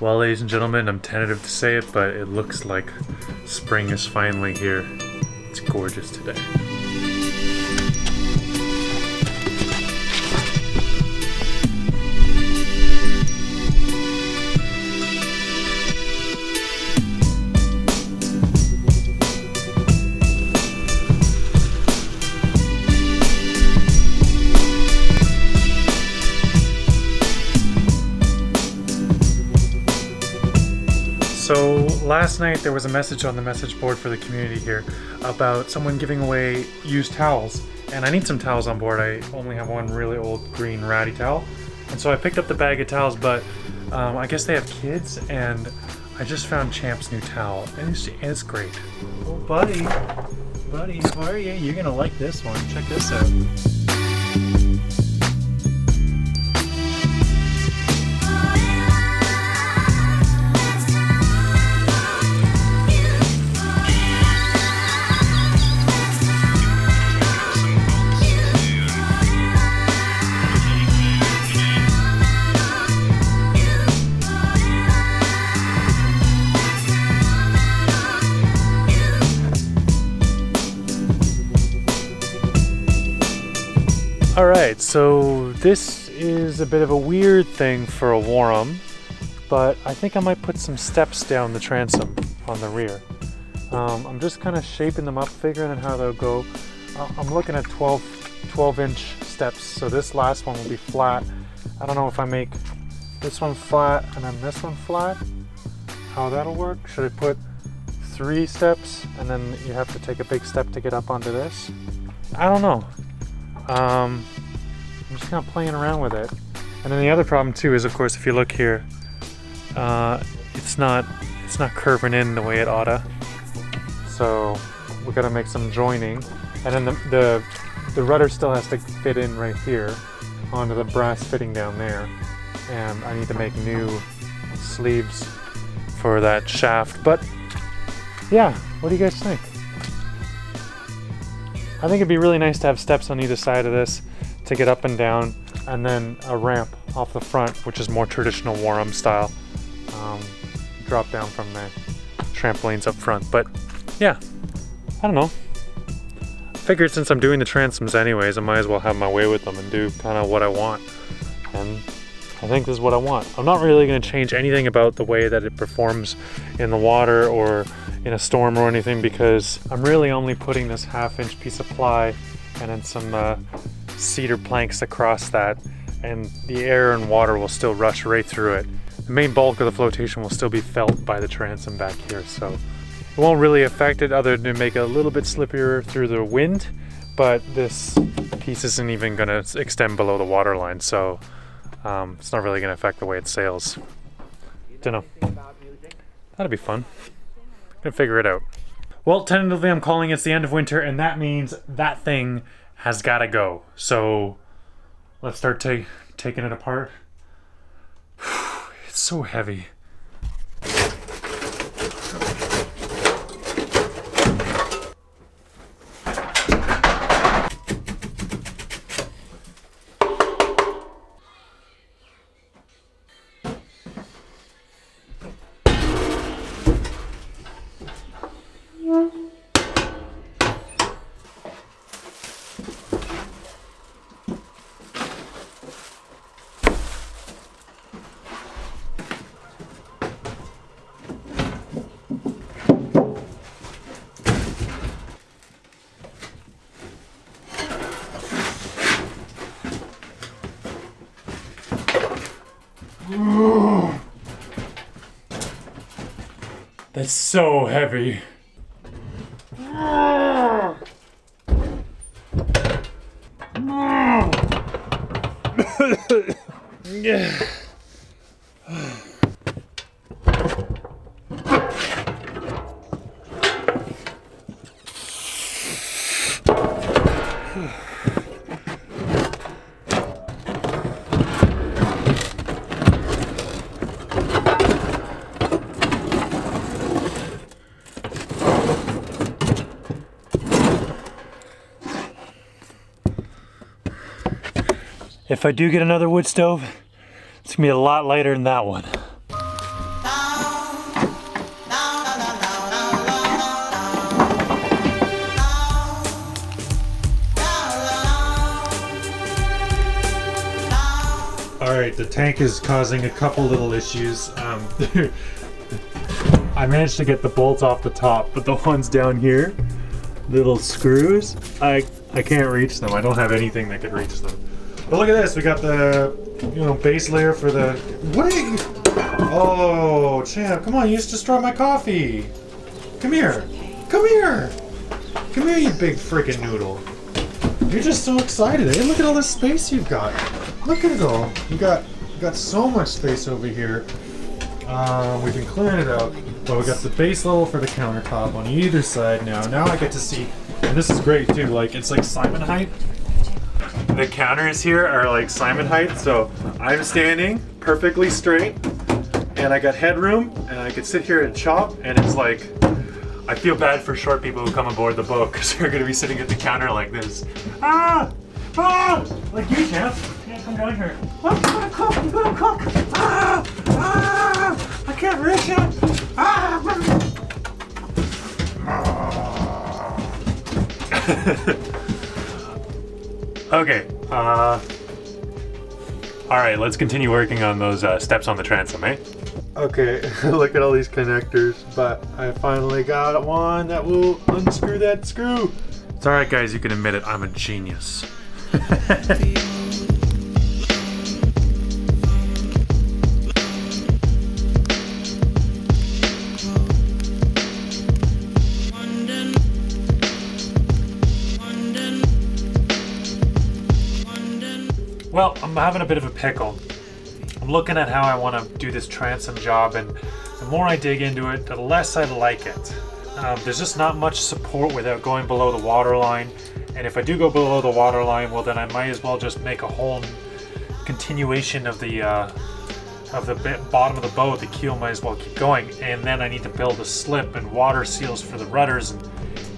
Well, ladies and gentlemen, I'm tentative to say it, but it looks like spring is finally here. It's gorgeous today. So last night there was a message on the message board for the community here about someone giving away used towels, and I need some towels on board. I only have one really old green ratty towel, and so I picked up the bag of towels, but I guess they have kids, and I just found Champ's new towel, and it's great. Oh buddy, how are you? You're gonna like this one. Check this out. Alright, so this is a bit of a weird thing for a Warham, but I think I might put some steps down the transom on the rear. I'm just kind of shaping them up, figuring out how they'll go. I'm looking at 12-inch steps, so this last one will be flat. I don't know if I make this one flat and then this one flat, how that'll work. Should I put 3 steps and then you have to take a big step to get up onto this? I don't know. I'm just kind of playing around with it. And then the other problem too is, of course, if you look here, it's not curving in the way it oughta. So we got to make some joining, and then the rudder still has to fit in right here onto the brass fitting down there. And I need to make new sleeves for that shaft. But yeah, what do you guys think? I think it'd be really nice to have steps on either side of this to get up and down, and then a ramp off the front, which is more traditional Warham style. Drop down from the trampolines up front. But yeah, I don't know. Figured since I'm doing the transoms anyways, I might as well have my way with them and do kind of what I want. And I think this is what I want. I'm not really going to change anything about the way that it performs in the water or in a storm or anything, because I'm really only putting this 1/2-inch piece of ply and then some cedar planks across that, and the air and water will still rush right through it. The main bulk of the flotation will still be felt by the transom back here, so it won't really affect it other than make it a little bit slippier through the wind, but this piece isn't even going to extend below the water line, so it's not really going to affect the way it sails. Dunno. That'll be fun. Gonna figure it out. Well, tentatively I'm calling it's the end of winter, and that means that thing has gotta go. So let's start taking it apart. It's so heavy. That's so heavy. Yeah. If I do get another wood stove, it's gonna be a lot lighter than that one. Alright, the tank is causing a couple little issues. I managed to get the bolts off the top, but the ones down here, little screws, I can't reach them. I don't have anything that could reach them. But look at this, we got the, you know, base layer for the... What are you... Oh, champ, come on, you just destroyed my coffee. Come here. Come here. Come here, you big freaking noodle. You're just so excited, eh? Look at all this space you've got. Look at it all. You got so much space over here. We've been clearing it out. But we got the base level for the countertop on either side now. Now I get to see, and this is great too, like it's like Simon height. The counters here are like Simon height, so I'm standing perfectly straight and I got headroom and I could sit here and chop, and it's like, I feel bad for short people who come aboard the boat because they're going to be sitting at the counter like this. Ah! Ah! Like you, champ. Yeah, come down here. I'm gonna cook! I'm gonna cook! Ah! Ah! I can't reach it! Ah! Okay. Alright, let's continue working on those steps on the transom, eh? Okay, look at all these connectors, but I finally got one that will unscrew that screw. It's alright guys, you can admit it, I'm a genius. Well, I'm having a bit of a pickle. I'm looking at how I want to do this transom job, and the more I dig into it, the less I like it. There's just not much support without going below the waterline, and if I do go below the waterline, well then I might as well just make a whole continuation of the bottom of the boat. The keel might as well keep going, and then I need to build a slip and water seals for the rudders, and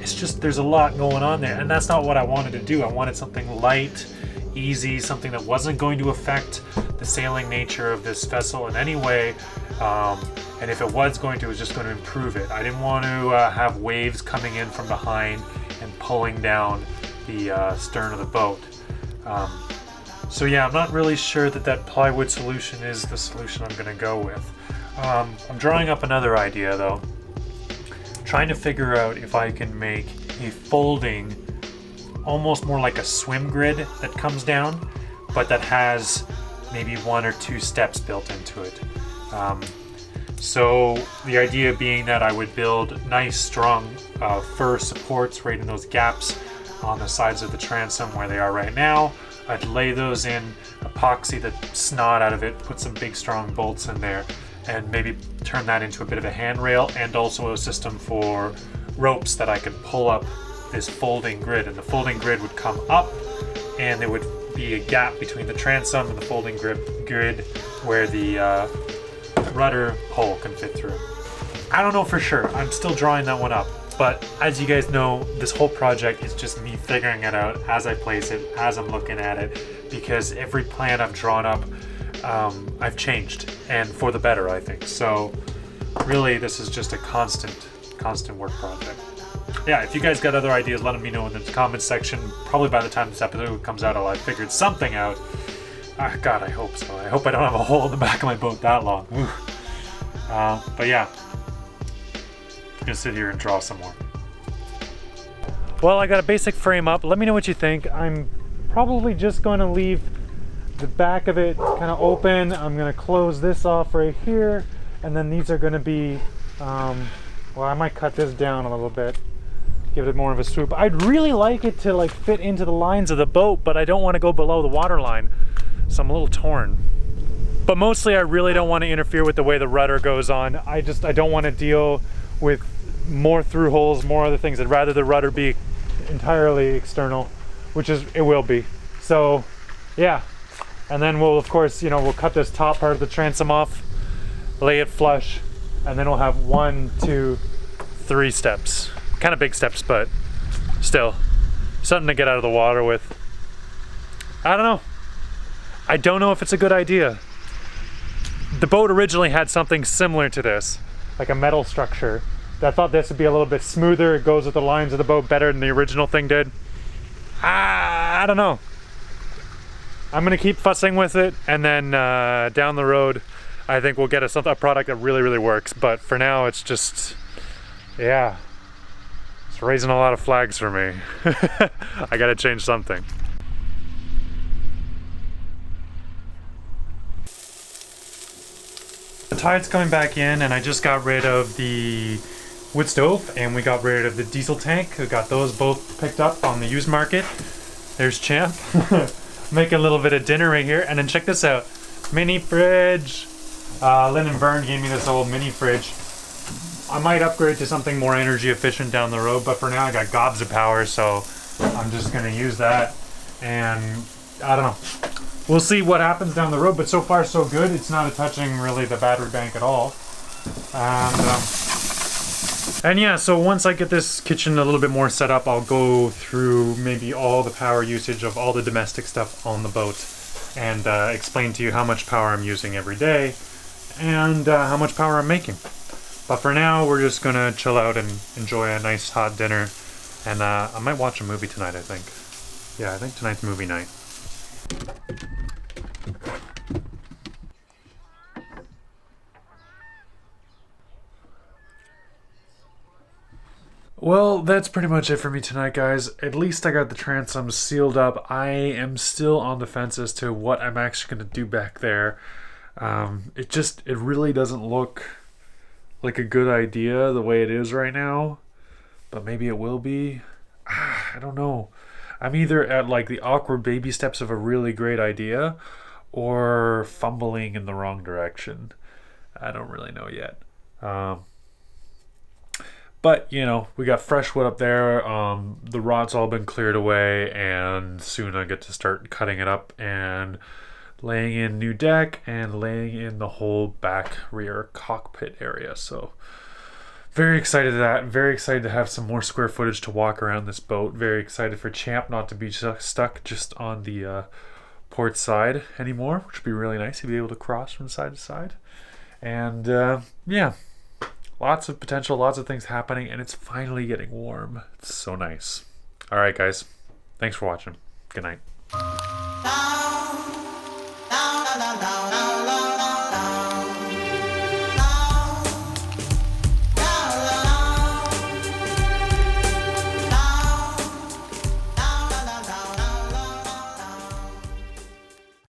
it's just, there's a lot going on there, and that's not what I wanted to do. I wanted something light, easy, something that wasn't going to affect the sailing nature of this vessel in any way, and if it was going to, it was just going to improve it. I didn't want to have waves coming in from behind and pulling down the stern of the boat. So yeah, I'm not really sure that plywood solution is the solution I'm going to go with. I'm drawing up another idea though, trying to figure out if I can make a folding, almost more like a swim grid that comes down, but that has maybe 1 or 2 steps built into it. So the idea being that I would build nice strong fir supports right in those gaps on the sides of the transom where they are right now. I'd lay those in, epoxy the snot out of it, put some big strong bolts in there, and maybe turn that into a bit of a handrail, and also a system for ropes that I could pull up this folding grid, and the folding grid would come up and there would be a gap between the transom and the folding grid where the rudder hole can fit through. I don't know for sure, I'm still drawing that one up, but as you guys know, this whole project is just me figuring it out as I place it, as I'm looking at it, because every plan I've drawn up, I've changed, and for the better, I think. So really this is just a constant work project. Yeah, if you guys got other ideas, let me know in the comments section. Probably by the time this episode comes out, I'll have figured something out. God, I hope so. I hope I don't have a hole in the back of my boat that long. But yeah, I'm gonna sit here and draw some more. Well, I got a basic frame up. Let me know what you think. I'm probably just going to leave the back of it kind of open. I'm going to close this off right here, and then these are going to be, well, I might cut this down a little bit, give it more of a swoop. I'd really like it to like fit into the lines of the boat, but I don't want to go below the water line, so I'm a little torn. But mostly I really don't want to interfere with the way the rudder goes on. I don't want to deal with more through holes, more other things. I'd rather the rudder be entirely external, which is, it will be. So yeah, and then we'll, of course, you know, we'll cut this top part of the transom off, lay it flush, and then we'll have 1, 2, 3 steps. Kind of big steps, but still something to get out of the water with. I don't know. I don't know if it's a good idea. The boat originally had something similar to this, like a metal structure. I thought this would be a little bit smoother. It goes with the lines of the boat better than the original thing did. I don't know. I'm gonna keep fussing with it, and then down the road, I think we'll get a product that really, really works. But for now, it's just, yeah, it's raising a lot of flags for me. I gotta change something. The tide's coming back in, and I just got rid of the wood stove, and we got rid of the diesel tank. We got those both picked up on the used market. There's Champ. Make a little bit of dinner right here, and then check this out. Mini fridge. Lynn and Vern gave me this old mini fridge. I might upgrade to something more energy efficient down the road, but for now I got gobs of power, so I'm just gonna use that. And I don't know. We'll see what happens down the road, but so far so good. It's not touching really the battery bank at all. And yeah, so once I get this kitchen a little bit more set up, I'll go through maybe all the power usage of all the domestic stuff on the boat and explain to you how much power I'm using every day and how much power I'm making. But for now, we're just gonna chill out and enjoy a nice hot dinner. And I might watch a movie tonight, I think. Yeah, I think tonight's movie night. Well, that's pretty much it for me tonight, guys. At least I got the transom sealed up. I am still on the fence as to what I'm actually going to do back there. It really doesn't look like a good idea the way it is right now. But maybe it will be. I don't know. I'm either at like the awkward baby steps of a really great idea or fumbling in the wrong direction. I don't really know yet. But, you know, we got fresh wood up there. The rod's all been cleared away, and soon I get to start cutting it up and laying in new deck and laying in the whole back rear cockpit area. So very excited to that. Very excited to have some more square footage to walk around this boat. Very excited for Champ not to be stuck just on the port side anymore, which would be really nice to be able to cross from side to side. And yeah. Lots of potential, lots of things happening, and it's finally getting warm. It's so nice. All right, guys. Thanks for watching. Good night.